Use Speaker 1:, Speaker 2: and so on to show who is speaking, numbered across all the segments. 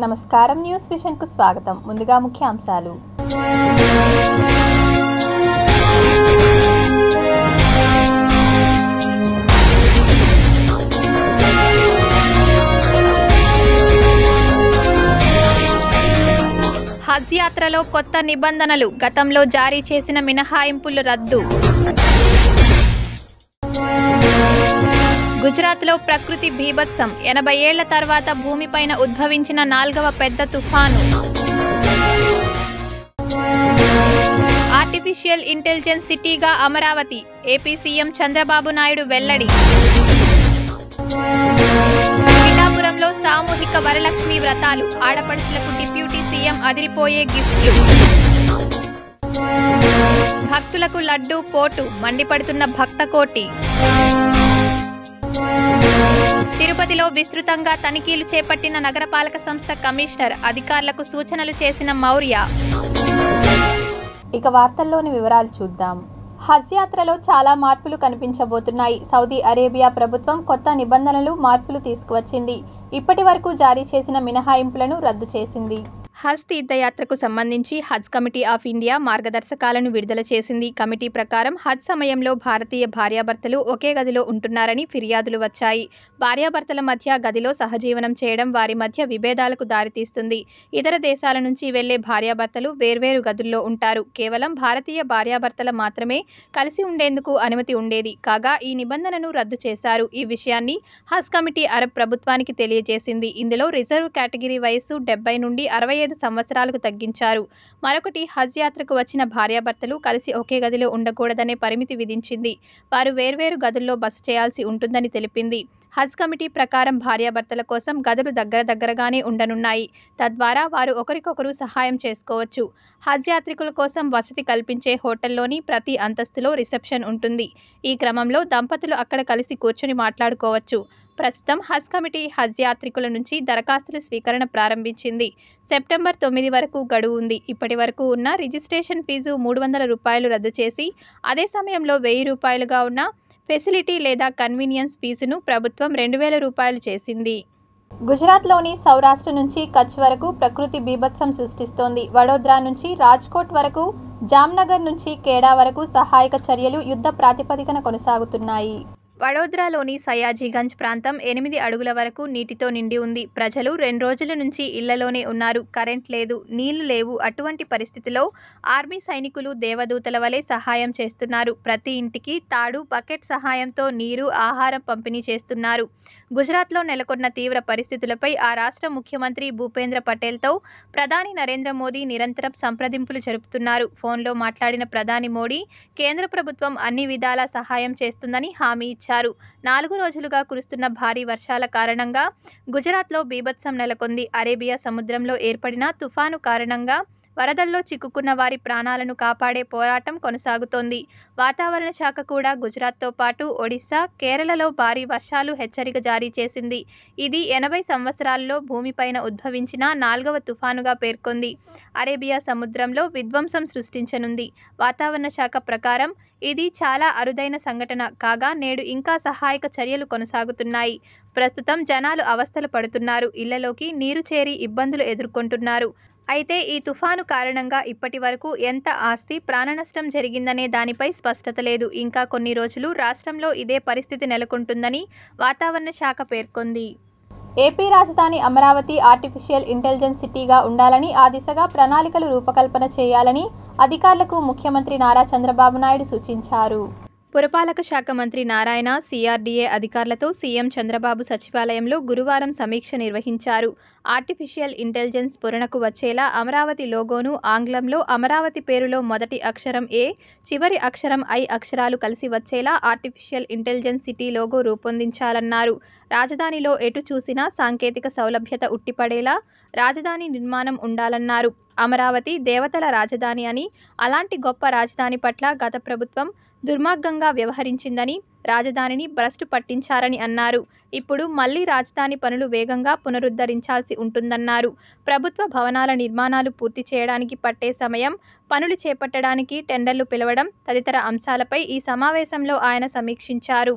Speaker 1: నమస్కారం, news vision కు స్వాగతం. ముందుగా ముఖ్యాంశాలు. హజ్ యాత్రలో కొత్త నిబంధనలు, గతంలో జారీ చేసిన మినహాయింపులు రద్దు. గుజరాత్లో ప్రకృతి బీభత్సం, 80 ఏళ్ల తర్వాత భూమిపైన ఉద్భవించిన 4వ పెద్ద తుఫాను. ఆర్టిఫిషియల్ ఇంటెలిజెన్స్ సిటీగా అమరావతి, ఏపీ సీఎం చంద్రబాబు నాయుడు వెల్లడి. పిఠాపురంలో సామూహిక వరలక్ష్మి వ్రతాలు, ఆడపడుచులకు డిప్యూటీ సీఎం అదిరిపోయే గిఫ్ట్లు. భక్తులకు లడ్డూ పోటు, మండిపడుతున్న భక్తకోటి. తిరుపతిలో విస్తృతంగా తనిఖీలు చేపట్టిన నగరపాలక సంస్థ కమిషనర్, అధికారులకు సూచనలు చేసిన మౌర్య. ఇక వార్తల్లోని వివరాలు చూద్దాం. హజ్ యాత్రలో చాలా మార్పులు కనిపించబోతున్నాయి. సౌదీ అరేబియా ప్రభుత్వం కొత్త నిబంధనలు, మార్పులు తీసుకువచ్చింది. ఇప్పటి వరకు జారీ చేసిన మినహాయింపులను రద్దు చేసింది. హజ్ తీర్థయాత్రకు సంబంధించి హజ్ కమిటీ ఆఫ్ ఇండియా మార్గదర్శకాలను విడుదల చేసింది. కమిటీ ప్రకారం హజ్ సమయంలో భారతీయ భార్యాభర్తలు ఒకే గదిలో ఉంటున్నారని ఫిర్యాదులు వచ్చాయి. భార్యాభర్తల మధ్య గదిలో సహజీవనం చేయడం వారి మధ్య విభేదాలకు దారితీస్తుంది. ఇతర దేశాల నుంచి వెళ్లే భార్యాభర్తలు వేర్వేరు గదుల్లో ఉంటారు. కేవలం భారతీయ భార్యాభర్తల మాత్రమే కలిసి ఉండేందుకు అనుమతి ఉండేది. కాగా ఈ నిబంధనను రద్దు చేశారు. ఈ విషయాన్ని హజ్ కమిటీ అరబ్ ప్రభుత్వానికి తెలియజేసింది. ఇందులో రిజర్వ్ కేటగిరీ వయస్సు 70 నుండి 65 సంవత్సరాలకు తగ్గించారు. మరొకటి, హజ్ యాత్రకు వచ్చిన భార్యాభర్తలు కలిసి ఒకే గదిలో ఉండకూడదనే పరిమితి విధించింది. వారు వేర్వేరు గదుల్లో బస చేయాల్సి ఉంటుందని తెలిపింది. హజ్ కమిటీ ప్రకారం భార్యాభర్తల కోసం గదులు దగ్గరగానే ఉండనున్నాయి. తద్వారా వారు ఒకరికొకరు సహాయం చేసుకోవచ్చు. హజ్ యాత్రికుల కోసం వసతి కల్పించే హోటల్లోని ప్రతి అంతస్తులో రిసెప్షన్ ఉంటుంది. ఈ క్రమంలో దంపతులు అక్కడ కలిసి కూర్చొని మాట్లాడుకోవచ్చు. ప్రస్తుతం హజ్ కమిటీ హజ్ యాత్రికుల నుంచి దరఖాస్తుల స్వీకరణ ప్రారంభించింది. సెప్టెంబర్ 9 వరకు గడువు ఉంది. ఇప్పటి వరకు ఉన్న రిజిస్ట్రేషన్ ఫీజు ₹300 రద్దు చేసి అదే సమయంలో ₹1000గా ఉన్న ఫెసిలిటీ లేదా కన్వీనియన్స్ ఫీజును ప్రభుత్వం ₹2000 చేసింది. గుజరాత్లోని సౌరాష్ట్ర నుంచి కచ్ వరకు ప్రకృతి బీభత్సం సృష్టిస్తోంది. వడోదరా నుంచి రాజ్కోట్ వరకు, జామ్నగర్ నుంచి ఖేడా వరకు సహాయక చర్యలు యుద్ధ ప్రాతిపదికన కొనసాగుతున్నాయి. వడోదరాలోని సయాజీగంజ్ ప్రాంతం 8 అడుగుల వరకు నీటితో నిండి ఉంది. ప్రజలు 2 రోజుల నుంచి ఇళ్లలోనే ఉన్నారు. కరెంట్ లేదు, నీళ్లు లేవు. అటువంటి పరిస్థితిలో ఆర్మీ సైనికులు దేవదూతల వలె సహాయం చేస్తున్నారు. ప్రతి ఇంటికి తాడు, బకెట్ సహాయంతో నీరు, ఆహారం పంపిణీ చేస్తున్నారు. గుజరాత్లో నెలకొన్న తీవ్ర పరిస్థితులపై ఆ రాష్ట్ర ముఖ్యమంత్రి భూపేంద్ర పటేల్తో ప్రధాని నరేంద్ర మోదీ నిరంతరం సంప్రదింపులు జరుపుతున్నారు. ఫోన్లో మాట్లాడిన ప్రధాని మోడీ కేంద్ర ప్రభుత్వం అన్ని విధాలా సహాయం చేస్తుందని హామీ ఇచ్చారు. 4 రోజులుగా కురుస్తున్న భారీ వర్షాల కారణంగా గుజరాత్లో బీభత్సం నెలకొంది. అరేబియా సముద్రంలో ఏర్పడిన తుఫాను కారణంగా వరదల్లో చిక్కుకున్న వారి ప్రాణాలను కాపాడే పోరాటం కొనసాగుతోంది. వాతావరణ శాఖ కూడా గుజరాత్తో పాటు ఒడిశా, కేరళలో భారీ వర్షాలు హెచ్చరిక జారీ చేసింది. ఇది 80 సంవత్సరాల్లో భూమిపైన ఉద్భవించిన 4వ తుఫానుగా పేర్కొంది. అరేబియా సముద్రంలో విధ్వంసం సృష్టించనుంది. వాతావరణ శాఖ ప్రకారం ఇది చాలా అరుదైన సంఘటన కాగా నేడు ఇంకా సహాయక చర్యలు కొనసాగుతున్నాయి. ప్రస్తుతం జనాలు అవస్థలు పడుతున్నారు. ఇళ్లలోకి నీరు చేరి ఇబ్బందులు ఎదుర్కొంటున్నారు. అయితే ఈ తుఫాను కారణంగా ఇప్పటి వరకు ఎంత ఆస్తి, ప్రాణనష్టం జరిగిందనే దానిపై స్పష్టత లేదు. ఇంకా కొన్ని రోజులు రాష్ట్రంలో ఇదే పరిస్థితి నెలకొంటుందని వాతావరణ శాఖ పేర్కొంది. ఏపీ రాజధాని అమరావతి ఆర్టిఫిషియల్ ఇంటెలిజెన్స్ సిటీగా ఉండాలని, ఆ దిశగా ప్రణాళికలు రూపకల్పన చేయాలని అధికారులకు ముఖ్యమంత్రి నారా చంద్రబాబు నాయుడు సూచించారు. పురపాలక శాఖ మంత్రి నారాయణ, సిఆర్డీఏ అధికారులతో సీఎం చంద్రబాబు సచివాలయంలో గురువారం సమీక్ష నిర్వహించారు. ఆర్టిఫిషియల్ ఇంటెలిజెన్స్ స్ఫురణకు వచ్చేలా అమరావతి లోగోను ఆంగ్లంలో అమరావతి పేరులో మొదటి అక్షరం ఏ, చివరి అక్షరం ఐ అక్షరాలు కలిసి వచ్చేలా ఆర్టిఫిషియల్ ఇంటెలిజెన్స్ సిటీ లోగో రూపొందించాలన్నారు. రాజధానిలో ఎటు చూసినా సాంకేతిక సౌలభ్యత ఉట్టిపడేలా రాజధాని నిర్మాణం ఉండాలన్నారు. అమరావతి దేవతల రాజధాని అని, అలాంటి గొప్ప రాజధాని పట్ల గత ప్రభుత్వం దుర్మార్గంగా వ్యవహరించిందని, రాజధానిని భ్రష్టు పట్టించారని అన్నారు. ఇప్పుడు మళ్లీ రాజధాని పనులు వేగంగా పునరుద్ధరించాల్సి ఉంటుందన్నారు. ప్రభుత్వ భవనాల నిర్మాణాలు పూర్తి చేయడానికి పట్టే సమయం, పనులు చేపట్టడానికి టెండర్లు పిలవడం తదితర అంశాలపై ఈ సమావేశంలో ఆయన సమీక్షించారు.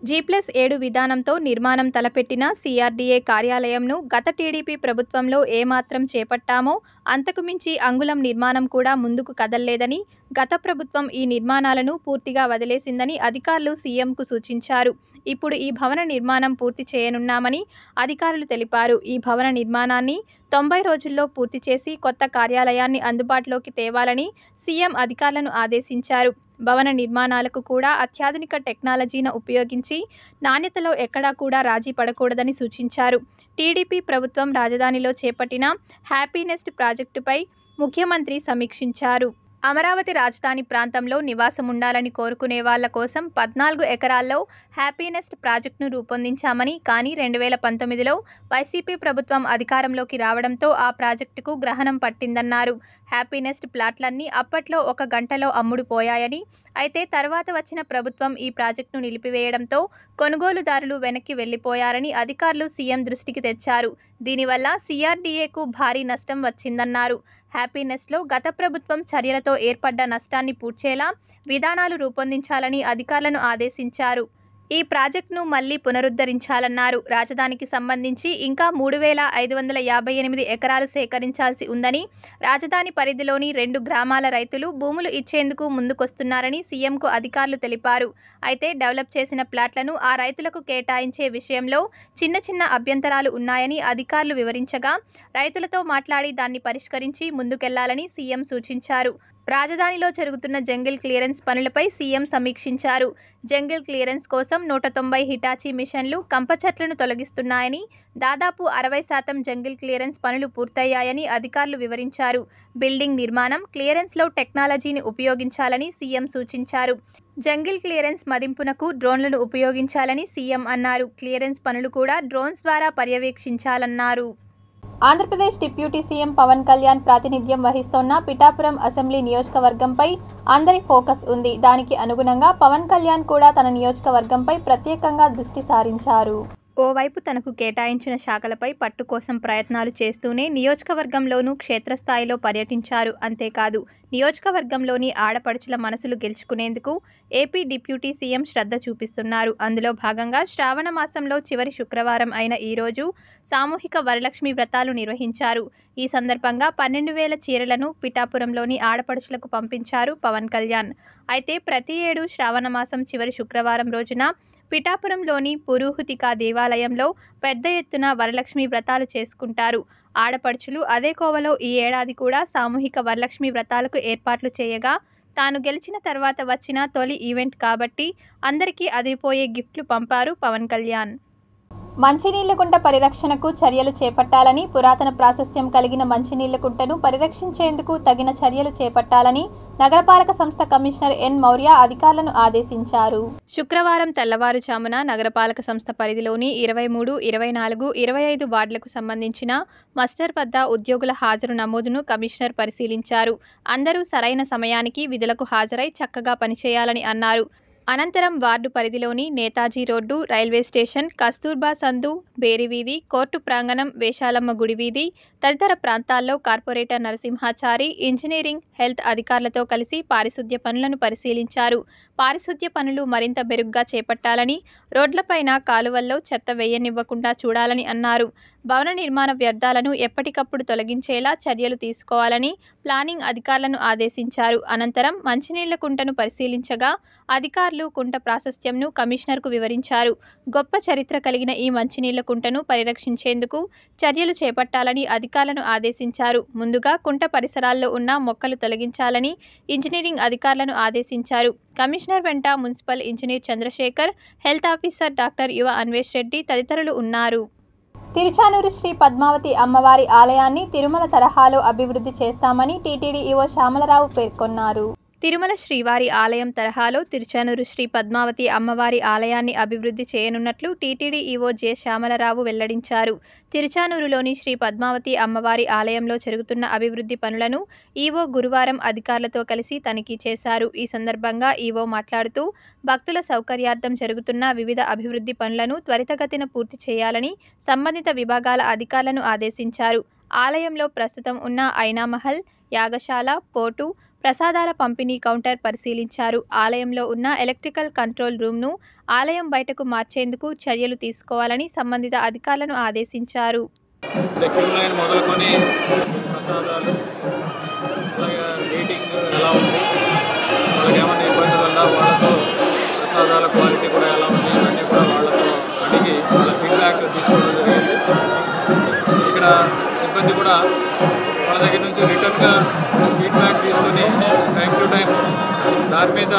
Speaker 1: G+7 విధానంతో నిర్మాణం తలపెట్టిన CRDA కార్యాలయంను గత టీడీపీ ప్రభుత్వంలో ఏమాత్రం చేపట్టామో అంతకు మించి అంగుళం నిర్మాణం కూడా ముందుకు కదల్లేదని, గత ప్రభుత్వం ఈ నిర్మాణాలను పూర్తిగా వదిలేసిందని అధికారులు సీఎంకు సూచించారు. ఇప్పుడు ఈ భవన నిర్మాణం పూర్తి చేయనున్నామని అధికారులు తెలిపారు. ఈ భవన నిర్మాణాన్ని 90 రోజుల్లో పూర్తి చేసి కొత్త కార్యాలయాన్ని అందుబాటులోకి తేవాలని సీఎం అధికారులను ఆదేశించారు. భవన నిర్మాణాలకు కూడా అత్యాధునిక టెక్నాలజీని ఉపయోగించి నాణ్యతలో ఎక్కడా కూడా రాజీ పడకూడదని సూచించారు. టీడీపీ ప్రభుత్వం రాజధానిలో చేపట్టిన హ్యాపీనెస్ట్ ప్రాజెక్టుపై ముఖ్యమంత్రి సమీక్షించారు. అమరావతి రాజధాని ప్రాంతంలో నివాసం ఉండాలని కోరుకునే వాళ్ల కోసం 14 ఎకరాల్లో హ్యాపీనెస్ట్ ప్రాజెక్టును రూపొందించామని, కానీ 2019లో వైసీపీ ప్రభుత్వం అధికారంలోకి రావడంతో ఆ ప్రాజెక్టుకు గ్రహణం పట్టిందన్నారు. హ్యాపీనెస్ట్ ప్లాట్లన్నీ అప్పట్లో 1 గంటలో అమ్ముడుపోయాయని, అయితే తర్వాత వచ్చిన ప్రభుత్వం ఈ ప్రాజెక్టును నిలిపివేయడంతో కొనుగోలుదారులు వెనక్కి వెళ్లిపోయారని అధికారులు సీఎం దృష్టికి తెచ్చారు. దీనివల్ల CRDAకు భారీ నష్టం వచ్చిందన్నారు. హ్యాపీనెస్ట్లో గత ప్రభుత్వం చర్యలతో ఏర్పడ్డ నష్టాన్ని పూడ్చేలా విధానాలు రూపొందించాలని అధికారులను ఆదేశించారు. ఈ ప్రాజెక్టును మళ్లీ పునరుద్ధరించాలన్నారు. రాజధానికి సంబంధించి ఇంకా 3,558 ఎకరాలు సేకరించాల్సి ఉందని, రాజధాని పరిధిలోని 2 గ్రామాల రైతులు భూములు ఇచ్చేందుకు ముందుకొస్తున్నారని సీఎంకు అధికారులు తెలిపారు. అయితే డెవలప్ చేసిన ప్లాట్లను ఆ రైతులకు కేటాయించే విషయంలో చిన్న చిన్న అభ్యంతరాలు ఉన్నాయని అధికారులు వివరించగా, రైతులతో మాట్లాడి దాన్ని పరిష్కరించి ముందుకెళ్లాలని సీఎం సూచించారు. రాజధానిలో జరుగుతున్న జంగిల్ క్లియరెన్స్ పనులపై సీఎం సమీక్షించారు. జంగిల్ క్లియరెన్స్ కోసం 190 హిటాచీ మిషన్లు కంప చెట్లను తొలగిస్తున్నాయని, దాదాపు 60% జంగిల్ క్లియరెన్స్ పనులు పూర్తయ్యాయని అధికారులు వివరించారు. బిల్డింగ్ నిర్మాణం, క్లియరెన్స్లో టెక్నాలజీని ఉపయోగించాలని సీఎం సూచించారు. జంగిల్ క్లియరెన్స్ మదింపునకు డ్రోన్లను ఉపయోగించాలని సీఎం అన్నారు. క్లియరెన్స్ పనులు కూడా డ్రోన్స్ ద్వారా పర్యవేక్షించాలన్నారు. ఆంధ్రప్రదేశ్ డిప్యూటీ సీఎం పవన్ కళ్యాణ్ ప్రాతినిధ్యం వహిస్తోన్న పిఠాపురం అసెంబ్లీ నియోజకవర్గంపై అందరి ఫోకస్ ఉంది. దానికి అనుగుణంగా పవన్ కళ్యాణ్ కూడా తన నియోజకవర్గంపై ప్రత్యేకంగా దృష్టి సారించారు. ఓవైపు తనకు కేటాయించిన శాఖలపై పట్టు కోసం ప్రయత్నాలు చేస్తూనే నియోజకవర్గంలోనూ క్షేత్రస్థాయిలో పర్యటించారు. అంతేకాదు, నియోజకవర్గంలోని ఆడపడుచుల మనసులు గెలుచుకునేందుకు ఏపీ డిప్యూటీ సీఎం శ్రద్ధ చూపిస్తున్నారు. అందులో భాగంగా శ్రావణ మాసంలో చివరి శుక్రవారం అయిన ఈరోజు సామూహిక వరలక్ష్మి వ్రతాలు నిర్వహించారు. ఈ సందర్భంగా 12,000 చీరలను పిఠాపురంలోని ఆడపడుచులకు పంపించారు పవన్ కళ్యాణ్. అయితే ప్రతి ఏడు శ్రావణ మాసం చివరి శుక్రవారం రోజున పిఠాపురంలోని పురూహతికా దేవాలయంలో పెద్ద ఎత్తున వరలక్ష్మి వ్రతాలు చేసుకుంటారు. ఆడపడుచులు అదే కోవలో ఈ ఏడాది కూడా సామూహిక వరలక్ష్మి వ్రతాలకు ఏర్పాట్లు చేయగా, తాను గెలిచిన తర్వాత వచ్చిన తొలి ఈవెంట్ కాబట్టి అందరికీ అదిరిపోయే గిఫ్ట్లు పంపారు పవన్ కళ్యాణ్. మంచినీళ్ల కుంట పరిరక్షణకు చర్యలు చేపట్టాలని, పురాతన ప్రాశస్త్యం కలిగిన మంచినీళ్ల కుంటను పరిరక్షించేందుకు తగిన చర్యలు చేపట్టాలని నగరపాలక సంస్థ కమిషనర్ ఎన్ మౌర్య అధికారులను ఆదేశించారు. శుక్రవారం తెల్లవారుజామున నగరపాలక సంస్థ పరిధిలోని 23, 24, 25 వార్డులకు సంబంధించిన మస్టర్ వద్ద ఉద్యోగుల హాజరు నమోదును కమిషనర్ పరిశీలించారు. అందరూ సరైన సమయానికి విధులకు హాజరై చక్కగా పనిచేయాలని అన్నారు. అనంతరం వార్డు పరిధిలోని Netaji road, railway station, Kasturba సందు, బేరివీధి, కోర్టు ప్రాంగణం, వేషాలమ్మ గుడి వీధి తదితర ప్రాంతాల్లో కార్పొరేటర్ నరసింహాచారి, ఇంజనీరింగ్, హెల్త్ అధికారులతో కలిసి పారిశుద్ధ్య పనులను పరిశీలించారు. పారిశుద్ధ్య పనులు మరింత మెరుగ్గా చేపట్టాలని, రోడ్లపైన, కాలువల్లో చెత్త వేయనివ్వకుండా చూడాలని అన్నారు. భవన నిర్మాణ వ్యర్థాలను ఎప్పటికప్పుడు తొలగించేలా చర్యలు తీసుకోవాలని ప్లానింగ్ అధికారులను ఆదేశించారు. అనంతరం మంచినీళ్ల కుంటను పరిశీలించగా అధికారులు కుంట ప్రాశస్త్యంను కమిషనర్కు వివరించారు. గొప్ప చరిత్ర కలిగిన ఈ మంచినీళ్ల కుంటను పరిరక్షించేందుకు చర్యలు చేపట్టాలని అధికారులను ఆదేశించారు. ముందుగా కుంట పరిసరాల్లో ఉన్న మొక్కలు తొలగించాలని ఇంజనీరింగ్ అధికారులను ఆదేశించారు. కమిషనర్ వెంట municipal engineer Chandrasekhar, health officer doctor Yuva Anvesh Reddy తదితరులు ఉన్నారు. తిరుచానూరు శ్రీ పద్మావతి అమ్మవారి ఆలయాన్ని తిరుమల తరహాలో అభివృద్ధి చేస్తామని టీటీడీ ఈవో శ్యామలరావు పేర్కొన్నారు. తిరుమల శ్రీవారి ఆలయం తరహాలో తిరుచానూరు శ్రీ పద్మావతి అమ్మవారి ఆలయాన్ని అభివృద్ధి చేయనున్నట్లు టీటీడీ ఈవో జె శ్యామలరావు వెల్లడించారు. తిరుచానూరులోని శ్రీ పద్మావతి అమ్మవారి ఆలయంలో జరుగుతున్న అభివృద్ధి పనులను ఈవో గురువారం అధికారులతో కలిసి తనిఖీ చేశారు. ఈ సందర్భంగా ఈవో మాట్లాడుతూ, భక్తుల సౌకర్యార్థం జరుగుతున్న వివిధ అభివృద్ధి పనులను త్వరితగతిన పూర్తి చేయాలని సంబంధిత విభాగాల అధికారులను ఆదేశించారు. ఆలయంలో ప్రస్తుతం ఉన్న ఐనామహల్, యాగశాల, పోటు, ప్రసాదాల పంపిణీ కౌంటర్ పరిశీలించారు. ఆలయంలో ఉన్న ఎలక్ట్రికల్ కంట్రోల్ రూమ్ను ఆలయం బయటకు మార్చేందుకు చర్యలు తీసుకోవాలని సంబంధిత అధికారులను ఆదేశించారు.
Speaker 2: మొదలుకొని ప్రసాదాలు అలాగే రేటింగ్ ఎలా ఉంది, వాళ్ళకి ఏమైనా ఇబ్బందులు ఉందా, వాళ్ళతో ప్రసాదాల క్వాలిటీ కూడా ఎలా ఉంది ఇవన్నీ కూడా వాళ్ళతో అడిగి వాళ్ళ ఫీడ్బ్యాక్ తీసుకోవడం జరిగింది. ఇక్కడ సిబ్బంది కూడా వాళ్ళ దగ్గర నుంచి రిటర్న్గా ఫీడ్బ్యాక్ తీసుకొని టైం టు టైం దాని మీద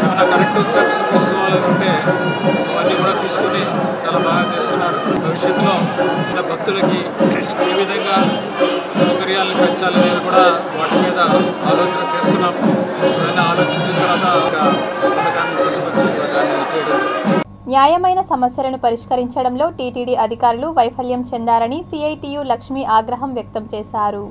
Speaker 2: ఏమైనా కరెక్టివ్ స్టెప్స్ తీసుకోవాలనుకుంటే అవన్నీ కూడా తీసుకొని చాలా బాగా చేస్తున్నారు. భవిష్యత్తులో ఉన్న భక్తులకి ఏ విధంగా సౌకర్యాలను పెంచాలనేది కూడా వాటి మీద ఆలోచన చేస్తున్నాము. ఇవన్నీ ఆలోచించిన తర్వాత ఒక పథకాన్ని తీసుకొచ్చి దాన్ని చేయడం.
Speaker 1: న్యాయమైన సమస్యలను పరిష్కరించడంలో టీటీడీ అధికారులు వైఫల్యం చెందారని సిఐటియు లక్ష్మి ఆగ్రహం వ్యక్తం చేశారు.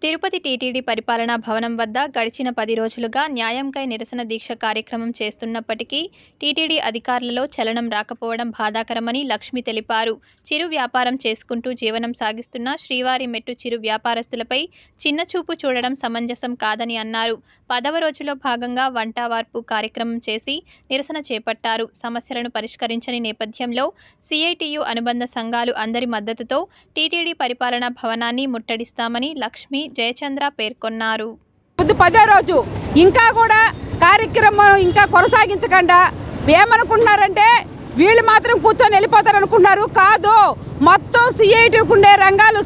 Speaker 1: తిరుపతి టీటీడీ పరిపాలనా భవనం వద్ద గడిచిన 10 రోజులుగా న్యాయంకై నిరసన దీక్ష కార్యక్రమం చేస్తున్నప్పటికీ టీటీడీ అధికారులలో చలనం రాకపోవడం బాధాకరమని లక్ష్మి తెలిపారు. చిరు వ్యాపారం చేసుకుంటూ జీవనం సాగిస్తున్న శ్రీవారి మెట్టు చిరు వ్యాపారస్తులపై చిన్నచూపు చూడడం సమంజసం కాదని అన్నారు. 10వ రోజులో భాగంగా వంట వార్పు కార్యక్రమం చేసి నిరసన చేపట్టారు. సమస్యలను పరిష్కరించని నేపథ్యంలో సిఐటియు అనుబంధ సంఘాలు అందరి మద్దతుతో టీటీడీ పరిపాలనా భవనాన్ని ముట్టడిస్తామని లక్ష్మి జయచంద్ర పేర్కొన్నారు.
Speaker 3: 10వ రోజు ఇంకా కూడా కార్యక్రమం ఇంకా కొనసాగించకుండా ఏమనుకుంటున్నారంటే వీళ్ళు మాత్రం కూర్చొని వెళ్ళిపోతారు అనుకుంటున్నారు. కాదు, మొత్తం సిఐటికి ఉండే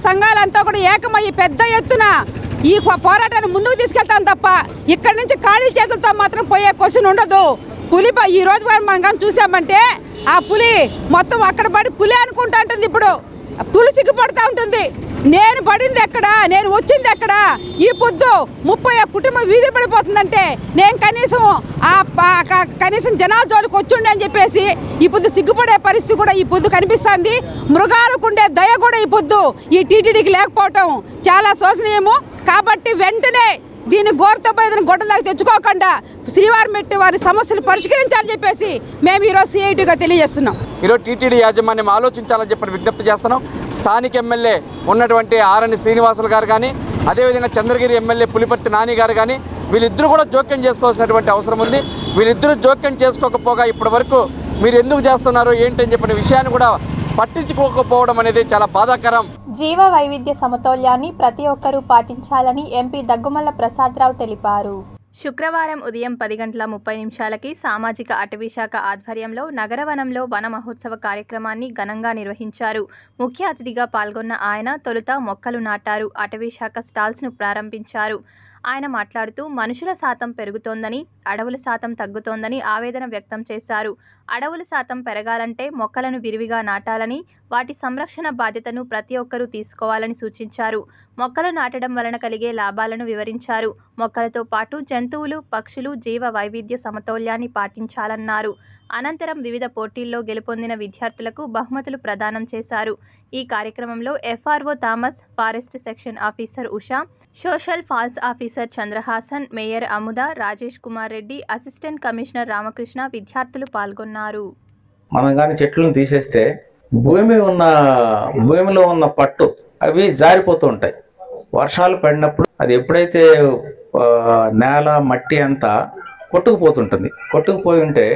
Speaker 3: సంఘాలంతా కూడా ఏకమయ్యి పెద్ద ఎత్తున ఈ పోరాటాన్ని ముందుకు తీసుకెళ్తాం తప్ప ఇక్కడి నుంచి ఖాళీ చేతులతో మాత్రం పోయే క్వశ్చన్ ఉండదు. పులి ఈ రోజు మనం కానీ చూసామంటే ఆ పులి మొత్తం అక్కడ పడి పులి అనుకుంటా ఉంటుంది. ఇప్పుడు పులి సిగ్గుపడుతూ ఉంటుంది. నేను పడింది ఎక్కడ, నేను వచ్చింది ఎక్కడ, ఈ పొద్దు 30 కుటుంబం వీధి పడిపోతుందంటే నేను కనీసం జనాల జోలికి వచ్చిండే అని చెప్పేసి ఈ పొద్దు సిగ్గుపడే పరిస్థితి కూడా ఈ పొద్దు కనిపిస్తుంది. మృగాలకు ఉండే దయ కూడా ఈ పొద్దు ఈ టీటీడీకి లేకపోవటం చాలా శోచనీయము. కాబట్టి వెంటనే దీన్ని గోరుతో పోయి గొడ్డలాగా తెచ్చుకోకుండా శ్రీవారి మెట్టి వారి సమస్యలు పరిష్కరించాలని చెప్పేసి మేము ఈరోజు సిఐటిగా తెలియజేస్తున్నాం.
Speaker 4: ఈరోజు టీటీడీ యాజమాన్యం ఆలోచించాలని చెప్పి విజ్ఞప్తి చేస్తున్నాం. స్థానిక ఎమ్మెల్యే ఉన్నటువంటి ఆరణి శ్రీనివాసులు గారు కానీ, అదేవిధంగా చంద్రగిరి ఎమ్మెల్యే పులిపర్తి నాని గారు కానీ వీళ్ళిద్దరూ కూడా జోక్యం చేసుకోవాల్సినటువంటి అవసరం ఉంది. వీళ్ళిద్దరూ జోక్యం చేసుకోకపోగా ఇప్పటి వరకు మీరు ఎందుకు చేస్తున్నారు ఏంటని చెప్పిన విషయాన్ని కూడా పట్టించుకోకపోవడం అనేది చాలా బాధాకరం.
Speaker 1: జీవ వైవిధ్య సమతౌల్యాన్ని ప్రతి ఒక్కరూ పాటించాలని ఎంపీ దగ్గుమల్ల ప్రసాదరావు తెలిపారు. శుక్రవారం ఉదయం 10:30 సామాజిక అటవీ శాఖ ఆధ్వర్యంలో నగరవనంలో వన మహోత్సవ కార్యక్రమాన్ని ఘనంగా నిర్వహించారు. ముఖ్య అతిథిగా పాల్గొన్న ఆయన తొలుత మొక్కలు నాటారు. అటవీ శాఖ స్టాల్స్ను ప్రారంభించారు. ఆయన మాట్లాడుతూ మనుషుల శాతం పెరుగుతోందని, అడవుల శాతం తగ్గుతోందని ఆవేదన వ్యక్తం చేశారు. అడవుల శాతం పెరగాలంటే మొక్కలను విరివిగా నాటాలని, వాటి సంరక్షణ బాధ్యతను ప్రతి ఒక్కరూ తీసుకోవాలని సూచించారు. మొక్కలు నాటడం వలన కలిగే లాభాలను వివరించారు. మొక్కలతో పాటు జంతువులు, పక్షులు జీవ వైవిధ్య సమతౌల్యాన్ని పాటించాలన్నారు. అనంతరం వివిధ పోటీల్లో గెలుపొందిన విద్యార్థులకు బహుమతులు ప్రదానం చేశారు. ఈ కార్యక్రమంలో FRO Thomas, forest section officer Usha, social ఫాల్స్ officer Chandrahasan, mayor Amudha, Rajesh Kumar Reddy, assistant commissioner Ramakrishna విద్యార్థులు పాల్గొన్నారు.
Speaker 5: మనం కానీ చెట్లను తీసేస్తే భూమిలో ఉన్న పట్టు అవి జారిపోతూ ఉంటాయి. వర్షాలు పడినప్పుడు అది ఎప్పుడైతే నేల మట్టి అంతా కొట్టుకుపోతుంటుంది. కొట్టుకుపోయి ఉంటే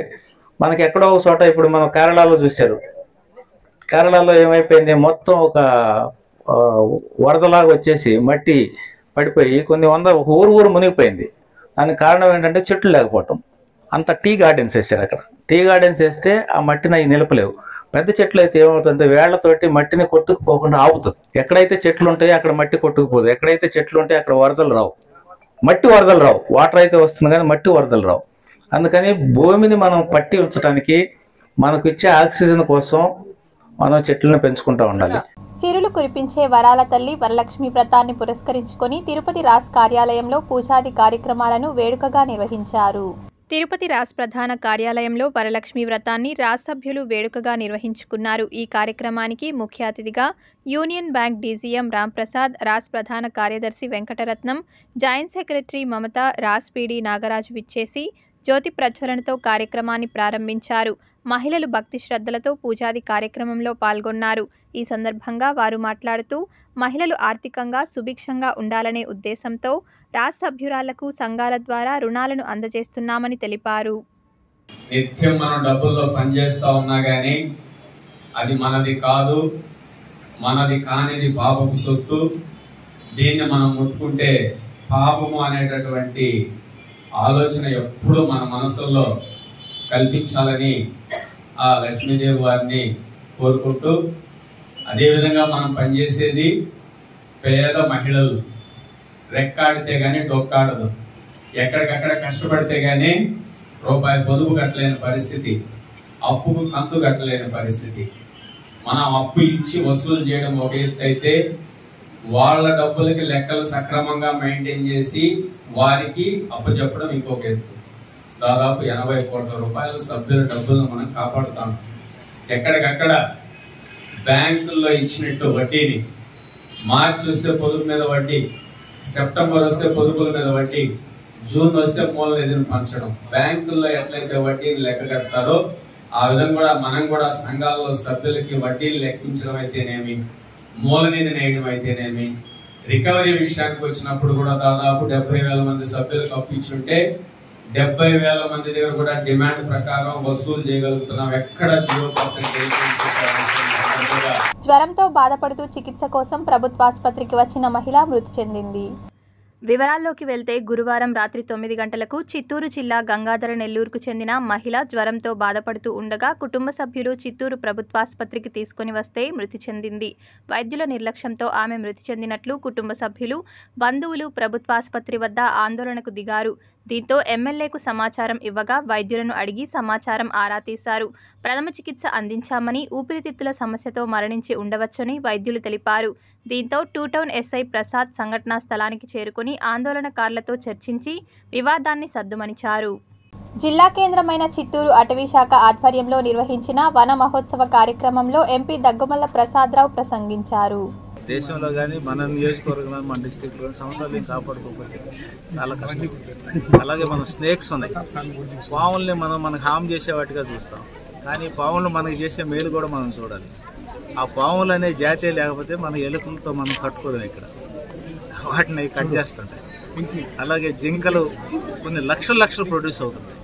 Speaker 5: మనకి ఎక్కడో ఒక చోట ఇప్పుడు మనం కేరళలో చూశారు. కేరళలో ఏమైపోయింది, మొత్తం ఒక వరదలాగా వచ్చేసి మట్టి పడిపోయి ఒక ఊరు మునిగిపోయింది. దానికి కారణం ఏంటంటే చెట్లు లేకపోవటం. అంత టీ గార్డెన్స్ వేసారు. అక్కడ టీ గార్డెన్స్ వేస్తే ఆ మట్టిని అవి నిలపలేవు. పెద్ద చెట్లు అయితే ఏమవుతుంది, వేళ్లతోటి మట్టిని కొట్టుకుపోకుండా ఆపుతుంది. ఎక్కడైతే చెట్లు ఉంటాయో అక్కడ మట్టి కొట్టుకుపోదు. ఎక్కడైతే చెట్లు ఉంటాయో అక్కడ వరదలు రావు. వాటర్ అయితే వస్తుంది కానీ మట్టి వరదలు రావు. అందుకని భూమిని మనం పట్టి ఉంచడానికి, మనకు ఇచ్చే ఆక్సిజన్ కోసం మనం చెట్లను పెంచుకుంటూ ఉండాలి.
Speaker 1: సిరులు కురిపించే వరాల తల్లి వరలక్ష్మి వ్రతాన్ని పురస్కరించుకొని తిరుపతి రాస్ కార్యాలయంలో పూజాది కార్యక్రమాలను వేడుకగా నిర్వహించారు. తిరుపతి రాస్ ప్రధాన కార్యాలయంలో వరలక్ష్మి వ్రతాన్ని రాస్ సభ్యులు వేడుకగా నిర్వహించుకున్నారు. ఈ కార్యక్రమానికి ముఖ్య అతిథిగా union bank DGM Ramprasad, RASS ప్రధాన కార్యదర్శి Venkataratnam, joint secretary Mamata, RASS PD Nagaraju విచ్చేసి జ్యోతి ప్రజ్వలనతో కార్యక్రమాన్ని ప్రారంభించారు. మహిళలు భక్తి శ్రద్ధలతో పూజాది కార్యక్రమంలో పాల్గొన్నారు. ఈ సందర్భంగా వారు మాట్లాడుతూ మహిళలు ఆర్థికంగా సుభిక్షంగా ఉండాలనే ఉద్దేశంతో రాజ్ సభ్యురాళ్లకు సంఘాల ద్వారా రుణాలను అందజేస్తున్నామని తెలిపారు.
Speaker 6: నిత్యం మనం డబ్బుల్లో పనిచేస్తా ఉన్నా గానీ అది మనది కాదు, మనది కానిది పాపపు సొత్తు. దీన్ని మనం ముట్టుకుంటే పాపము అనేటటువంటి ఆలోచన ఎప్పుడు మన మనసుల్లో కల్పించాలని ఆ లక్ష్మీదేవి వారిని కోరుకుంటూ, అదేవిధంగా మనం పనిచేసేది పేద మహిళలు. రెక్కాడితే గానీ డొక్కాడదు, ఎక్కడికక్కడ కష్టపడితే గానీ రూపాయి పొదుపు కట్టలేని పరిస్థితి, అప్పుకు కంతు కట్టలేని పరిస్థితి. మనం అప్పు ఇచ్చి వసూలు చేయడం ఒక ఎత్తు అయితే, వాళ్ళ డబ్బులకి లెక్కలు సక్రమంగా మెయింటైన్ చేసి వారికి అప్పు చెప్పడం ఇంకొక ఎత్తు. దాదాపు 80 కోట్ల రూపాయల సభ్యుల డబ్బులను మనం కాపాడుతాం. ఎక్కడికక్కడ బ్యాంకుల్లో ఇచ్చినట్టు వడ్డీని మార్చి వస్తే పొదుపు మీద వడ్డీ, సెప్టెంబర్ వస్తే పొదుపుల మీద వడ్డీ, జూన్ వస్తే మూల నిధిని పంచడం. బ్యాంకుల్లో ఎట్లయితే వడ్డీని లెక్క కడతారో ఆ విధంగా కూడా మనం కూడా సంఘాల్లో సభ్యులకి వడ్డీలు లెక్కించడం అయితేనేమి, మూల నిధిని వేయడం అయితేనేమి, రికవరీ విషయానికి వచ్చినప్పుడు కూడా దాదాపు 70,000 మంది సభ్యులకు అప్పించుంటే 70,000 మంది దగ్గర కూడా డిమాండ్ ప్రకారం వసూలు చేయగలుగుతున్నాం. ఎక్కడ 0%.
Speaker 1: జ్వరంతో బాధపడుతూ చికిత్స కోసం ప్రభుత్వాసుపత్రికి వచ్చిన మహిళ మృతి చెందింది. వివరాల్లోకి వెళ్తే గురువారం రాత్రి 9 గంటలకు చిత్తూరు జిల్లా గంగాధర నెల్లూరుకు చెందిన మహిళ జ్వరంతో బాధపడుతూ ఉండగా కుటుంబ సభ్యులు చిత్తూరు ప్రభుత్వాసుపత్రికి తీసుకుని వస్తే మృతి చెందింది. వైద్యుల నిర్లక్ష్యంతో ఆమె మృతి చెందినట్లు కుటుంబ సభ్యులు, బంధువులు ప్రభుత్వాసుపత్రి వద్ద ఆందోళనకు దిగారు. దీంతో ఎమ్మెల్యేకు సమాచారం ఇవ్వగా వైద్యులను అడిగి సమాచారం ఆరా తీశారు. ప్రథమ చికిత్స అందించామని, ఊపిరితిత్తుల సమస్యతో మరణించి ఉండవచ్చని వైద్యులు తెలిపారు. దీంతో టూటౌన్ ఎస్ఐ ప్రసాద్ సంఘటనా స్థలానికి చేరుకుని ఆందోళనకారులతో చర్చించి వివాదాన్ని సద్దుమణిచారు. జిల్లా కేంద్రమైన చిత్తూరు అటవీ శాఖ ఆధ్వర్యంలో నిర్వహించిన వన మహోత్సవ కార్యక్రమంలో ఎంపీ దగ్గుమల్ల ప్రసాదరావు ప్రసంగించారు.
Speaker 5: దేశంలో కానీ మన నియోజకవర్గంలో మన డిస్టిక్లో సమతౌల్యం కాపాడుకోకపోతే చాలా కష్టం. అలాగే మన స్నేక్స్ ఉన్నాయి, పాముల్ని మనకు హామ్ చేసే వాటిగా చూస్తాం, కానీ పాములు మనకి చేసే మేలు కూడా మనం చూడాలి. ఆ పాములు అనే జాతే లేకపోతే మన ఎలుకలతో మనం కట్టుకోలేము. ఇక్కడ వాటిని కట్ చేస్తుంటాయి. అలాగే జింకలు కొన్ని లక్షలు ప్రొడ్యూస్ అవుతుంటాయి.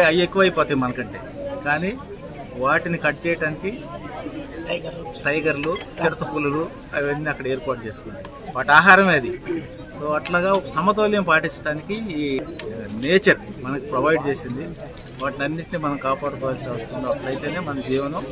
Speaker 5: అవి ఎక్కువైపోతాయి మనకంటే, కానీ వాటిని కట్ చేయడానికి టైగర్లు, చిరుతపులులు అవన్నీ అక్కడ ఏర్పాటు చేసుకుంటాయి. వాటి ఆహారమే అది. సో అట్లాగా సమతౌల్యం పాటించడానికి ఈ నేచర్ మనకు ప్రొవైడ్ చేసింది. వాటిని అన్నింటినీ మనం కాపాడుకోవాల్సి వస్తుంది. అట్లయితేనే మన జీవనం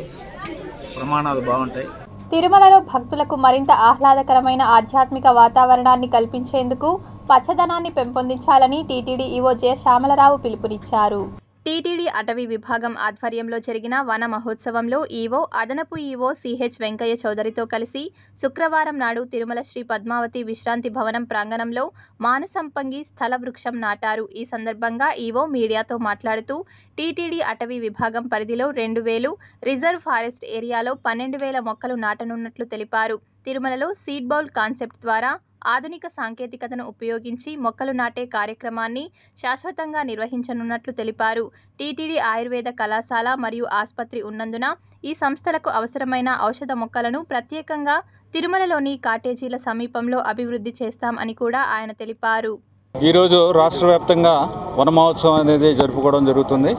Speaker 5: ప్రమాణాలు బాగుంటాయి.
Speaker 1: తిరుమలలో భక్తులకు మరింత ఆహ్లాదకరమైన ఆధ్యాత్మిక వాతావరణాన్ని కల్పించేందుకు పచ్చదనాన్ని పెంపొందించాలని టీటీడీ ఈవో జె శ్యామలరావు పిలుపునిచ్చారు. టీటీడీ అటవీ విభాగం ఆధ్వర్యంలో జరిగిన వన మహోత్సవంలో ఈవో, అదనపు ఈవో సిహెచ్ వెంకయ్య చౌదరితో కలిసి శుక్రవారం నాడు తిరుమల శ్రీ పద్మావతి విశ్రాంతి భవనం ప్రాంగణంలో మానసంపంగి స్థల వృక్షం నాటారు. ఈ సందర్భంగా ఈవో మీడియాతో మాట్లాడుతూ టీటీడీ అటవీ విభాగం పరిధిలో 2,000, రిజర్వ్ ఫారెస్ట్ ఏరియాలో 12,000 మొక్కలు నాటనున్నట్లు తెలిపారు. తిరుమలలో సీడ్ బౌల్ కాన్సెప్ట్ ద్వారా ఆధునిక సాంకేతికతను ఉపయోగించి మొక్కలు నాటే కార్యక్రమాన్ని శాశ్వతంగా నిర్వహించనున్నట్లు తెలిపారు. టీటీడీ ఆయుర్వేద కళాశాల మరియు ఆసుపత్రి ఉన్నందున ఈ సంస్థలకు అవసరమైన ఔషధ మొక్కలను ప్రత్యేకంగా తిరుమలలోని కాటేజీల సమీపంలో అభివృద్ధి చేస్తాం అని కూడా ఆయన తెలిపారు.
Speaker 2: ఈరోజు రాష్ట్ర వ్యాప్తంగా వన మహోత్సవం అనేది జరుపుకోవడం జరుగుతుంది.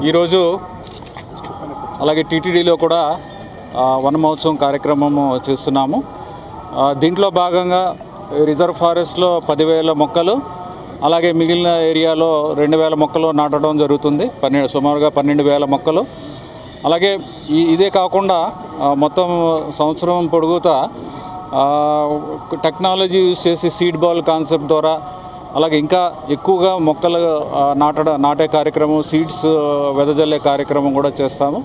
Speaker 2: ఈరోజు అలాగే టీటీడీలో కూడా వన మహోత్సవం కార్యక్రమము చేస్తున్నాము. దీంట్లో భాగంగా రిజర్వ్ ఫారెస్ట్లో 10,000 మొక్కలు, అలాగే మిగిలిన ఏరియాలో 2,000 మొక్కలు నాటడం జరుగుతుంది. సుమారుగా 12,000 మొక్కలు. అలాగే ఇదే కాకుండా మొత్తం సంవత్సరం పొడుగుతా టెక్నాలజీ యూజ్ చేసి సీడ్ బాల్ కాన్సెప్ట్ ద్వారా అలాగే ఇంకా ఎక్కువగా మొక్కలు నాటే కార్యక్రమం, సీడ్స్ వెదజల్లే కార్యక్రమం కూడా చేస్తాము.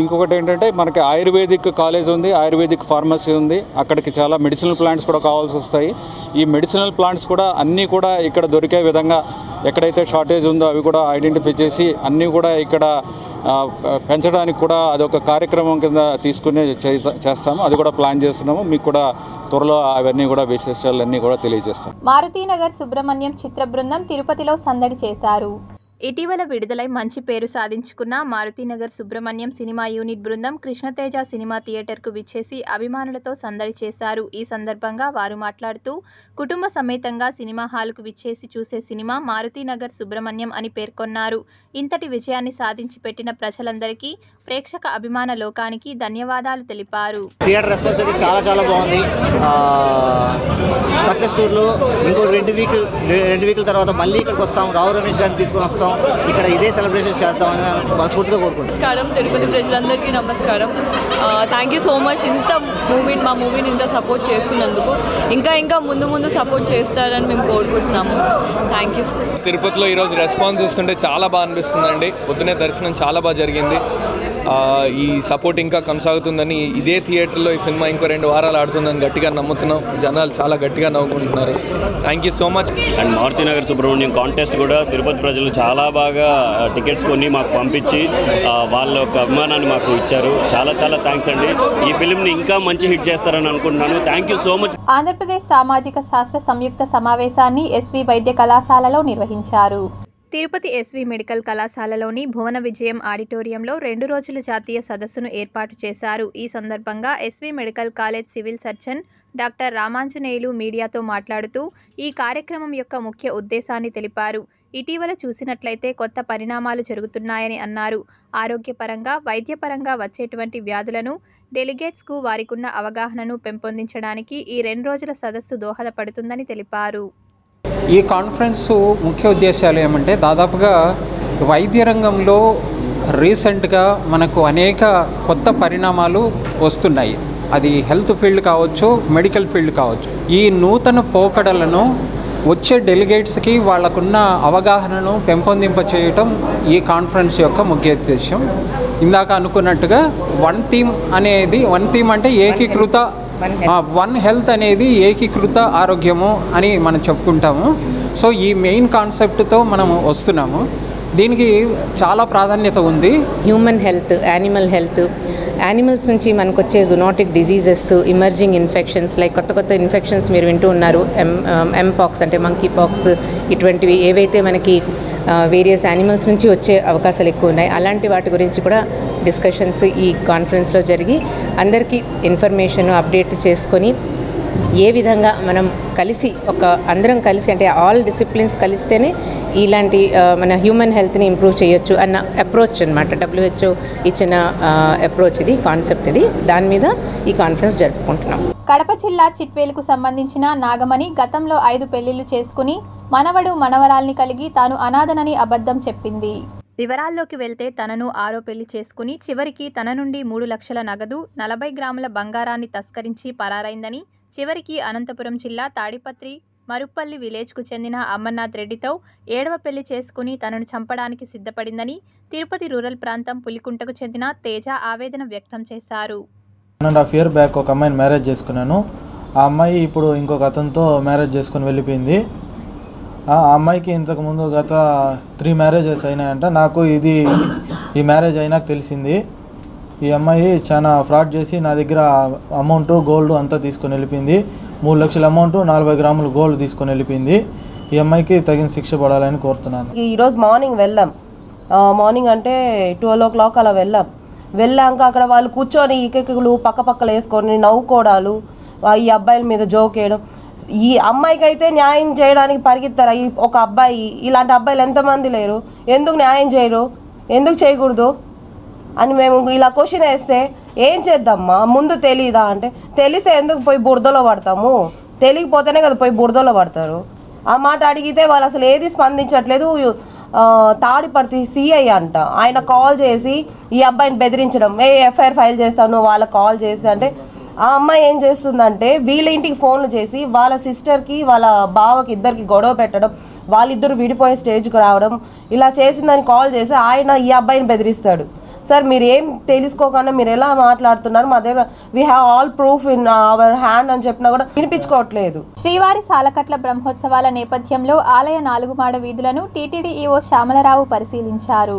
Speaker 2: ఇంకొకటి ఏంటంటే మనకి ఆయుర్వేదిక్ కాలేజ్ ఉంది, ఆయుర్వేదిక్ ఫార్మసీ ఉంది. అక్కడికి చాలా మెడిసినల్ ప్లాంట్స్ కూడా కావాల్సి వస్తాయి. ఈ మెడిసినల్ ప్లాంట్స్ కూడా అన్నీ కూడా ఇక్కడ దొరికే విధంగా ఎక్కడైతే షార్టేజ్ ఉందో అవి కూడా ఐడెంటిఫై చేసి అన్నీ కూడా ఇక్కడ పెంచడానికి కూడా అదొక కార్యక్రమం కింద తీసుకుని చేస్తాము. అది కూడా ప్లాన్ చేస్తున్నాము. మీకు కూడా త్వరలో అవన్నీ కూడా విశేషాలన్నీ కూడా తెలియజేస్తాం.
Speaker 1: మారుతీనగర్ సుబ్రహ్మణ్యం చిత్ర బృందం తిరుపతిలో సందడి చేశారు. ఇటీవల విడుదలై మంచి పేరు సాధించుకున్న మారుతినగర్ సుబ్రహ్మణ్యం సినిమా యూనిట్ బృందం కృష్ణతేజ సినిమా థియేటర్కు విచ్చేసి అభిమానులతో సందడి చేశారు. ఈ సందర్భంగా వారు మాట్లాడుతూ కుటుంబ సమేతంగా సినిమా హాలుకు విచ్చేసి చూసే సినిమా మారుతినగర్ సుబ్రహ్మణ్యం అని పేర్కొన్నారు. ఇంతటి విజయాన్ని సాధించి పెట్టిన ప్రజలందరికీ, ప్రేక్షక అభిమాన లోకానికి ధన్యవాదాలు తెలిపారు.
Speaker 7: థియేటర్ రెస్పాన్స్ అయితే చాలా బాగుంది. సక్సెస్ టూర్లో ఇంకో 2 వీకుల తర్వాత మళ్ళీ ఇక్కడికి వస్తాం. రావు రమేష్ గారిని తీసుకుని వస్తాం. ఇక్కడ ఇదే సెలబ్రేషన్ చేద్దామని మనస్ఫూర్తిగా కోరుకుంటున్నాం.
Speaker 8: నమస్కారం తిరుపతి ప్రజలందరికీ నమస్కారం. థ్యాంక్ యూ సో మచ్ మా మూవీని ఇంత సపోర్ట్ చేస్తున్నందుకు. ఇంకా ముందు సపోర్ట్ చేస్తారని మేము కోరుకుంటున్నాము. Thank you.
Speaker 2: తిరుపతిలో ఈరోజు రెస్పాన్స్ వస్తుంటే చాలా బాగా అనిపిస్తుందండి. పొద్దునే దర్శనం చాలా బాగా జరిగింది. ఈ సపోర్ట్ ఇంకా కొనసాగుతుందని, ఇదే థియేటర్లో ఈ సినిమా ఇంకో 2 వారాలు ఆడుతుందని గట్టిగా నమ్ముతున్నాం. జనాలు చాలా గట్టిగా నవ్వుకుంటున్నారు. Thank you so much.
Speaker 9: And Marutinagar Subrahmanyam contest కూడా తిరుపతి ప్రజలు చాలా బాగా టికెట్స్ కొని మాకు పంపించి వాళ్ళ యొక్క అభిమానాన్ని మాకు ఇచ్చారు. చాలా థ్యాంక్స్ అండి. ఈ ఫిల్మ్ని ఇంకా మంచి హిట్ చేస్తారని అనుకుంటున్నాను. Thank you so much.
Speaker 1: Andhra Pradesh సామాజిక శాస్త్ర సంయుక్త సమావేశాన్ని ఎస్వి వైద్య కళాశాలలో నిర్వహించారు. తిరుపతి ఎస్వి మెడికల్ కళాశాలలోని భువన విజయం ఆడిటోరియంలో 2 రోజుల జాతీయ సదస్సును ఏర్పాటు చేశారు. ఈ సందర్భంగా SV medical college civil surgeon doctor Ramanjaneyulu మీడియాతో మాట్లాడుతూ ఈ కార్యక్రమం యొక్క ముఖ్య ఉద్దేశాన్ని తెలిపారు. ఇటీవల చూసినట్లయితే కొత్త పరిణామాలు జరుగుతున్నాయని అన్నారు. ఆరోగ్యపరంగా, వైద్యపరంగా వచ్చేటువంటి వ్యాధులను డెలిగేట్స్కు వారికున్న అవగాహనను పెంపొందించడానికి ఈ 2 రోజుల సదస్సు దోహదపడుతుందని తెలిపారు.
Speaker 10: ఈ కాన్ఫరెన్స్ ముఖ్య ఉద్దేశాలు ఏమంటే, దాదాపుగా వైద్య రంగంలో రీసెంట్గా మనకు అనేక కొత్త పరిణామాలు వస్తున్నాయి. అది హెల్త్ ఫీల్డ్ కావచ్చు, మెడికల్ ఫీల్డ్ కావచ్చు. ఈ నూతన పోకడలను వచ్చే డెలిగేట్స్కి వాళ్ళకున్న అవగాహనను పెంపొందింపచేయటం ఈ కాన్ఫరెన్స్ యొక్క ముఖ్య ఉద్దేశం. ఇందాక అనుకున్నట్టుగా వన్ థీమ్ అంటే ఏకీకృత, వన్ హెల్త్ అనేది ఏకీకృత ఆరోగ్యము అని మనం చెప్పుకుంటాము. సో ఈ మెయిన్ కాన్సెప్ట్తో మనము వస్తున్నాము. దీనికి చాలా ప్రాధాన్యత ఉంది.
Speaker 11: Human health, animal health, animals నుంచి మనకు వచ్చే zoonotic diseases, emerging infections, like కొత్త ఇన్ఫెక్షన్స్ మీరు వింటూ ఉన్నారు. ఎంపాక్స్ అంటే మంకీ పాక్స్, ఇటువంటివి ఏవైతే మనకి వేరియస్ యానిమల్స్ నుంచి వచ్చే అవకాశాలు ఎక్కువ ఉన్నాయి. అలాంటి వాటి గురించి కూడా డిస్కషన్స్ ఈ కాన్ఫరెన్స్లో జరిగి అందరికీ ఇన్ఫర్మేషన్ అప్డేట్ చేసుకొని ఏ విధంగా మనం కలిసి అందరం కలిసి అంటే ఆల్ డిసిప్లిన్స్ కలిస్తేనే ఇలాంటి మన హ్యూమన్ హెల్త్ని ఇంప్రూవ్ చేయొచ్చు అన్న అప్రోచ్ అనమాట. WHO ఇచ్చిన అప్రోచ్ ఇది, కాన్సెప్ట్ ఇది. దాని మీద ఈ కాన్ఫరెన్స్ జరుపుకుంటున్నాం.
Speaker 1: కడప జిల్లా చిట్వేలుకు సంబంధించిన నాగమణి గతంలో 5 పెళ్లిళ్లు చేసుకుని మనవడు మనవరాల్ని కలిగి తాను అనాథనని అబద్ధం చెప్పింది. వివరాల్లోకి వెళ్తే తనను 6వ పెళ్లి చేసుకుని చివరికి తన నుండి 3 లక్షల నగదు, 40 గ్రాముల బంగారాన్ని తస్కరించి పరారైందని, చివరికి అనంతపురం జిల్లా తాడిపత్రి మరుప్పల్లి విలేజ్కు చెందిన అమర్నాథ్ రెడ్డితో 7వ పెళ్లి చేసుకుని తనను చంపడానికి సిద్ధపడిందని తిరుపతి రూరల్ ప్రాంతం పులికుంటకు చెందిన తేజ ఆవేదన వ్యక్తం చేశారు.
Speaker 12: 1.5 year బ్యాక్ ఒక అమ్మాయిని మ్యారేజ్ చేసుకున్నాను. ఆ అమ్మాయి ఇప్పుడు ఇంకొక అతనితో మ్యారేజ్ చేసుకుని వెళ్ళిపోయింది. ఆ అమ్మాయికి ఇంతకుముందు గత 3 మ్యారేజెస్ అయినాయంట. నాకు ఈ మ్యారేజ్ అయినాక తెలిసింది. ఈ అమ్మాయి చాలా ఫ్రాడ్ చేసి నా దగ్గర అమౌంట్, గోల్డ్ అంతా తీసుకొని వెళ్ళిపోయింది. 3 లక్షల అమౌంట్, 40 గ్రాములు గోల్డ్ తీసుకొని వెళ్ళిపోయింది. ఈ అమ్మాయికి తగిన శిక్ష పడాలని కోరుతున్నాను.
Speaker 13: ఈరోజు మార్నింగ్ వెళ్ళాం. మార్నింగ్ అంటే 12 o'clock అలా వెళ్ళాక అక్కడ వాళ్ళు కూర్చొని ఈకెక్కులు పక్కలు వేసుకొని నవ్వుకోవడాలు, ఈ అబ్బాయిల మీద జోక్ వేయడం. ఈ అమ్మాయికి అయితే న్యాయం చేయడానికి పరిగెత్తారా ఒక అబ్బాయి? ఇలాంటి అబ్బాయిలు ఎంతమంది లేరు? ఎందుకు న్యాయం చేయరు, ఎందుకు చేయకూడదు అని మేము ఇలా క్వశ్చన్ వేస్తే, ఏం చేద్దామ్మా ముందు తెలీదా అంటే, తెలిసే ఎందుకు పోయి బురదలో పడతాము, తెలియకపోతేనే కదా పోయి బురదలో పడతారు. ఆ మాట అడిగితే వాళ్ళు అసలు ఏది స్పందించట్లేదు. తాడిపర్తి సిఐ అంట, ఆయన కాల్ చేసి ఈ అబ్బాయిని బెదిరించడం, FIR ఫైల్ చేస్తాను వాళ్ళకి కాల్ చేసి అంటే, ఆ అమ్మాయి ఏం చేస్తుందంటే వీళ్ళ ఇంటికి ఫోన్లు చేసి వాళ్ళ సిస్టర్కి వాళ్ళ బావకి ఇద్దరికి గొడవ పెట్టడం, వాళ్ళిద్దరు విడిపోయే స్టేజ్కి రావడం, ఇలా చేసిందని కాల్ చేసి ఆయన ఈ అబ్బాయిని బెదిరిస్తాడు. సార్ మీరు ఏం తెలుసుకోకుండా మీరు ఎలా మాట్లాడుతున్నారు, మా దగ్గర we have all proof in our hand అని చెప్పినా కూడా వినిపించుకోవట్లేదు.
Speaker 1: శ్రీవారి సాలకట్ల బ్రహ్మోత్సవాల నేపథ్యంలో ఆలయ 4 మాడ వీధులను టీటీడీ ఈవో శ్యామలరావు పరిశీలించారు.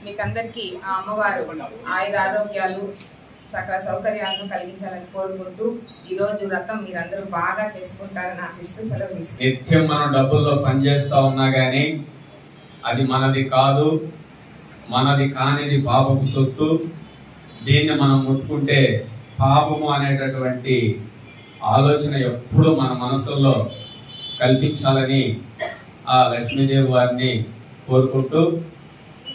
Speaker 14: మీకందరికీ ఆ అమ్మవారు ఆయుర ఆరోగ్యాలు సకల సౌకర్యాలను కలిగించాలని కోరుకుంటూ ఈరోజు వ్రతం మీరందరూ బాగా చేసుకుంటారని ఆశిస్తూ సెలవు తీసుకుంటాం.
Speaker 6: నిత్యం మనం డబ్బుల్లో పనిచేస్తూ ఉన్నా కానీ అది మనది కాదు, మనది కానిది పాపపు సొత్తు. దీన్ని మనం ముట్టుకుంటే పాపము అనేటటువంటి ఆలోచన ఎప్పుడు మన మనసుల్లో కల్పించాలని ఆ లక్ష్మీదేవి వారిని కోరుకుంటూ,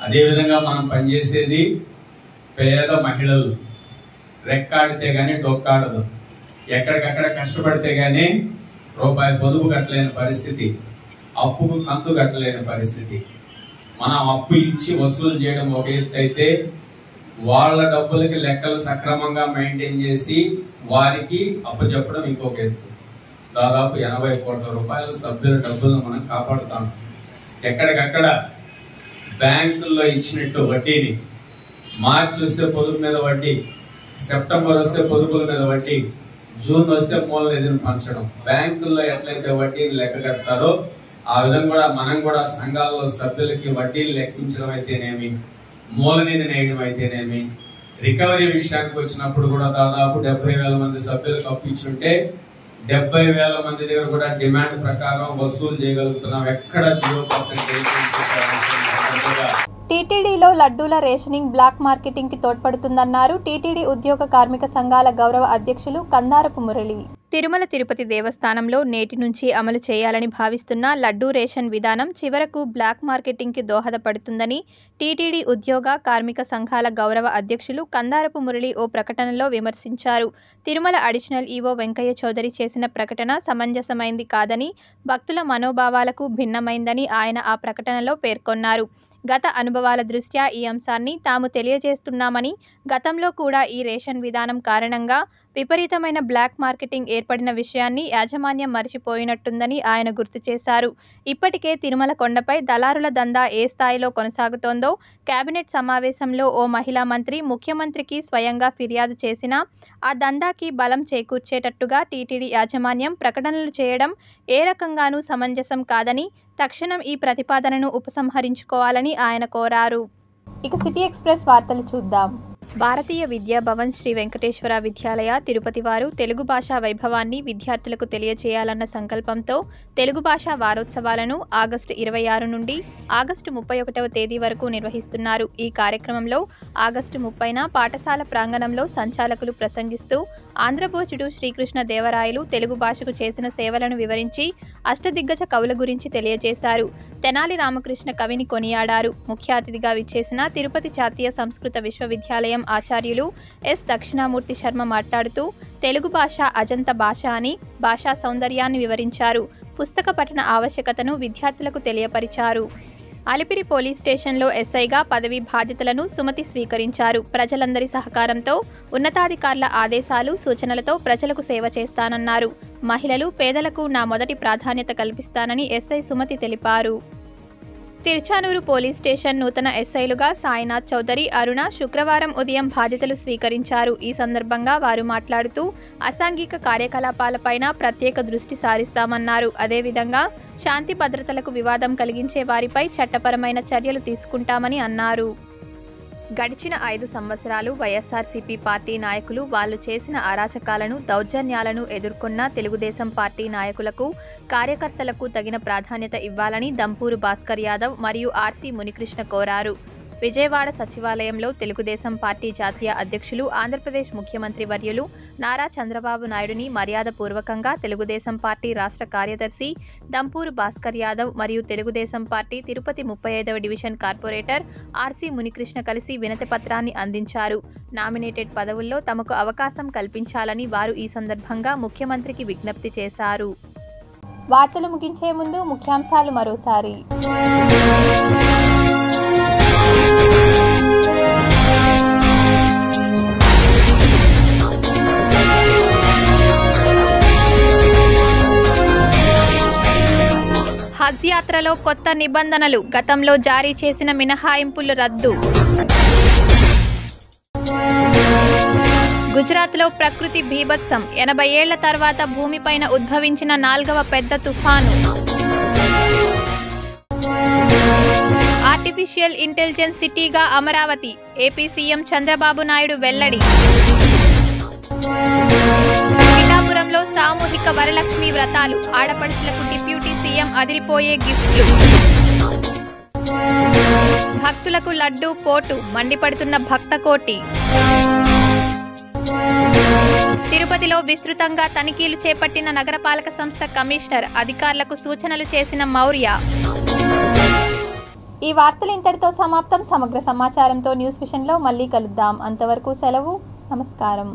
Speaker 6: అదేవిధంగా మనం పనిచేసేది పేద మహిళలు. రెక్కాడితే గానీ డొక్కాడదు, ఎక్కడికక్కడ కష్టపడితే గానీ రూపాయి పొదుపు కట్టలేని పరిస్థితి, అప్పుకు కంతు కట్టలేని పరిస్థితి. మనం అప్పు ఇచ్చి వసూలు చేయడం ఒక ఎత్తు అయితే, వాళ్ళ డబ్బులకి లెక్కలు సక్రమంగా మెయింటైన్ చేసి వారికి అప్పు చెప్పడం ఇంకొక ఎత్తు. దాదాపు 80 కోట్ల రూపాయల సభ్యుల డబ్బులను మనం కాపాడుతాం. ఎక్కడికక్కడ బ్యాంకుల్లో ఇచ్చినట్టు వడ్డీని మార్చి వస్తే పొదుపు మీద వడ్డీ, సెప్టెంబర్ వస్తే పొదుపుల మీద వడ్డీ, జూన్ వస్తే మూల నిధిని పంచడం. బ్యాంకుల్లో ఎట్లయితే వడ్డీని లెక్క కడతారో ఆ విధంగా కూడా మనం కూడా సంఘాల్లో సభ్యులకి వడ్డీలు లెక్కించడం అయితేనేమి, మూల నిధిని వేయడం అయితేనేమి, రికవరీ విషయానికి వచ్చినప్పుడు కూడా దాదాపు 70,000 మంది సభ్యులకు అప్పించుంటే 70,000 మంది దగ్గర కూడా డిమాండ్ ప్రకారం వసూలు చేయగలుగుతున్నాం. ఎక్కడ 0%
Speaker 1: టీటీడీలో లడ్డూల రేషనింగ్ బ్లాక్ మార్కెటింగ్ కి తోడ్పడుతుందన్నారు టీటీడీ ఉద్యోగ కార్మిక సంఘాల గౌరవ అధ్యక్షులు కందారపు మురళి. తిరుమల తిరుపతి దేవస్థానంలో నేటి నుంచి అమలు చేయాలని భావిస్తున్న లడ్డూ రేషన్ విధానం చివరకు బ్లాక్ మార్కెటింగ్ కి దోహదపడుతుందని టీటీడీ ఉద్యోగ కార్మిక సంఘాల గౌరవ అధ్యక్షులు కందారపు మురళి ఓ ప్రకటనలో విమర్శించారు. తిరుమల అడిషనల్ ఈవో వెంకయ్య చౌదరి చేసిన ప్రకటన సమంజసమైంది కాదని, భక్తుల మనోభావాలకు భిన్నమైందని ఆయన ఆ ప్రకటనలో పేర్కొన్నారు. గత అనుభవాల దృష్ట్యా ఈ అంశాన్ని తాము తెలియజేస్తున్నామని, గతంలో కూడా ఈ రేషన్ విధానం కారణంగా విపరీతమైన బ్లాక్ మార్కెటింగ్ ఏర్పడిన విషయాన్ని యాజమాన్యం మరిచిపోయినట్టుందని ఆయన గుర్తు చేశారు. ఇప్పటికే తిరుమల కొండపై దళారుల దందా ఏ స్థాయిలో కొనసాగుతోందో కేబినెట్ సమావేశంలో ఓ మహిళా మంత్రి ముఖ్యమంత్రికి స్వయంగా ఫిర్యాదు చేసినా ఆ దందాకి బలం చేకూర్చేటట్టుగా టీటీడీ యాజమాన్యం ప్రకటనలు చేయడం ఏ రకంగానూ సమంజసం కాదని, తక్షణం ఈ ప్రతిపాదనను ఉపసంహరించుకోవాలని ఆయన కోరారు. ఇక సిటీ ఎక్స్ప్రెస్ వార్తలు చూద్దాం. భారతీయ విద్యా భవన్ శ్రీ వెంకటేశ్వర విద్యాలయ తిరుపతి వారు తెలుగు భాషా వైభవాన్ని విద్యార్థులకు తెలియజేయాలన్న సంకల్పంతో తెలుగు భాషా వారోత్సవాలను ఆగస్టు 26 నుండి ఆగస్టు 31వ తేదీ వరకు నిర్వహిస్తున్నారు. ఈ కార్యక్రమంలో ఆగస్టు 30న పాఠశాల ప్రాంగణంలో సంచాలకులు ప్రసంగిస్తూ ఆంధ్రభోజుడు శ్రీకృష్ణ దేవరాయలు తెలుగు భాషకు చేసిన సేవలను వివరించి అష్టదిగ్గజ కవుల గురించి తెలియజేశారు. తెనాలి రామకృష్ణ కవిని కొనియాడారు. ముఖ్య అతిథిగా విచ్చేసిన తిరుపతి జాతీయ సంస్కృత విశ్వవిద్యాలయం ఆచార్యులు ఎస్ దక్షిణామూర్తి శర్మ మాట్లాడుతూ తెలుగు భాష అజంత భాష అని భాషా సౌందర్యాన్ని వివరించారు. పుస్తక పఠన ఆవశ్యకతను విద్యార్థులకు తెలియపరిచారు. అలిపిరి పోలీస్ స్టేషన్లో ఎస్ఐగా పదవి బాధ్యతలను సుమతి స్వీకరించారు. ప్రజలందరి సహకారంతో ఉన్నతాధికారుల ఆదేశాలు సూచనలతో ప్రజలకు సేవ చేస్తానన్నారు. మహిళలు పేదలకు నా మొదటి ప్రాధాన్యత కల్పిస్తానని ఎస్ఐ సుమతి తెలిపారు. తిరుచానూరు పోలీస్ స్టేషన్ నూతన ఎస్ఐలుగా సాయినాథ్ చౌదరి, అరుణ శుక్రవారం ఉదయం బాధ్యతలు స్వీకరించారు. ఈ సందర్భంగా వారు మాట్లాడుతూ అసాంఘిక కార్యకలాపాలపైన ప్రత్యేక దృష్టి సారిస్తామన్నారు. అదేవిధంగా శాంతి భద్రతలకు వివాదం కలిగించే వారిపై చట్టపరమైన చర్యలు తీసుకుంటామని అన్నారు. గడిచిన 5 సంవత్సరాలు వైఎస్ఆర్సీపీ పార్టీ నాయకులు వాళ్ళు చేసిన అరాచకాలను, దౌర్జన్యాలను ఎదుర్కొన్న తెలుగుదేశం పార్టీ నాయకులకు, కార్యకర్తలకు తగిన ప్రాధాన్యత ఇవ్వాలని దంపూరు భాస్కర్ యాదవ్ మరియు ఆర్సీ మునికృష్ణ కోరారు. విజయవాడ సచివాలయంలో తెలుగుదేశం పార్టీ జాతీయ అధ్యక్షులు, ఆంధ్రప్రదేశ్ ముఖ్యమంత్రి వర్యులు నారా చంద్రబాబు నాయుడుని మర్యాదపూర్వకంగా తెలుగుదేశం పార్టీ రాష్ట్ర కార్యదర్శి దంపూరు భాస్కర్ యాదవ్ మరియు తెలుగుదేశం పార్టీ తిరుపతి 35వ డివిజన్ కార్పొరేటర్ ఆర్సీ మునికృష్ణ కలిసి వినతి పత్రాన్ని అందించారు. నామినేటెడ్ పదవుల్లో తమకు అవకాశం కల్పించాలని వారు ఈ సందర్భంగా ముఖ్యమంత్రికి విజ్ఞప్తి చేశారు. వార్తలు ముగించే ముందు ముఖ్యాంశాలు మరోసారి. హజ్ యాత్రలో కొత్త నిబంధనలు, గతంలో జారీ చేసిన మినహాయింపులు రద్దు. గుజరాత్లో ప్రకృతి బీభత్సం, 80 ఏళ్ల తర్వాత భూమిపైన ఉద్భవించిన 4వ పెద్ద తుఫాను. ఆర్టిఫిషియల్ ఇంటెలిజెన్స్ సిటీగా అమరావతి ఏపీ సీఎం చంద్రబాబు నాయుడు వెల్లడి. పిఠాపురంలో సామూహిక వరలక్ష్మి వ్రతాలు, ఆడపడుచులకు డిప్యూటీ సీఎం అదిరిపోయే గిఫ్ట్లు. భక్తులకు లడ్డూ పోటు, మండిపడుతున్న భక్తకోటి. తిరుపతిలో విస్తృతంగా తనిఖీలు చేపట్టిన నగరపాలక సంస్థ కమిషనర్, అధికారులకు సూచనలు చేసిన మౌర్య. ఈ వార్తలు ఇంతటితో సమాప్తం. సమగ్ర సమాచారంతో న్యూస్ విషన్లో మళ్ళీ కలుద్దాం. అంతవరకు సెలవు. నమస్కారం.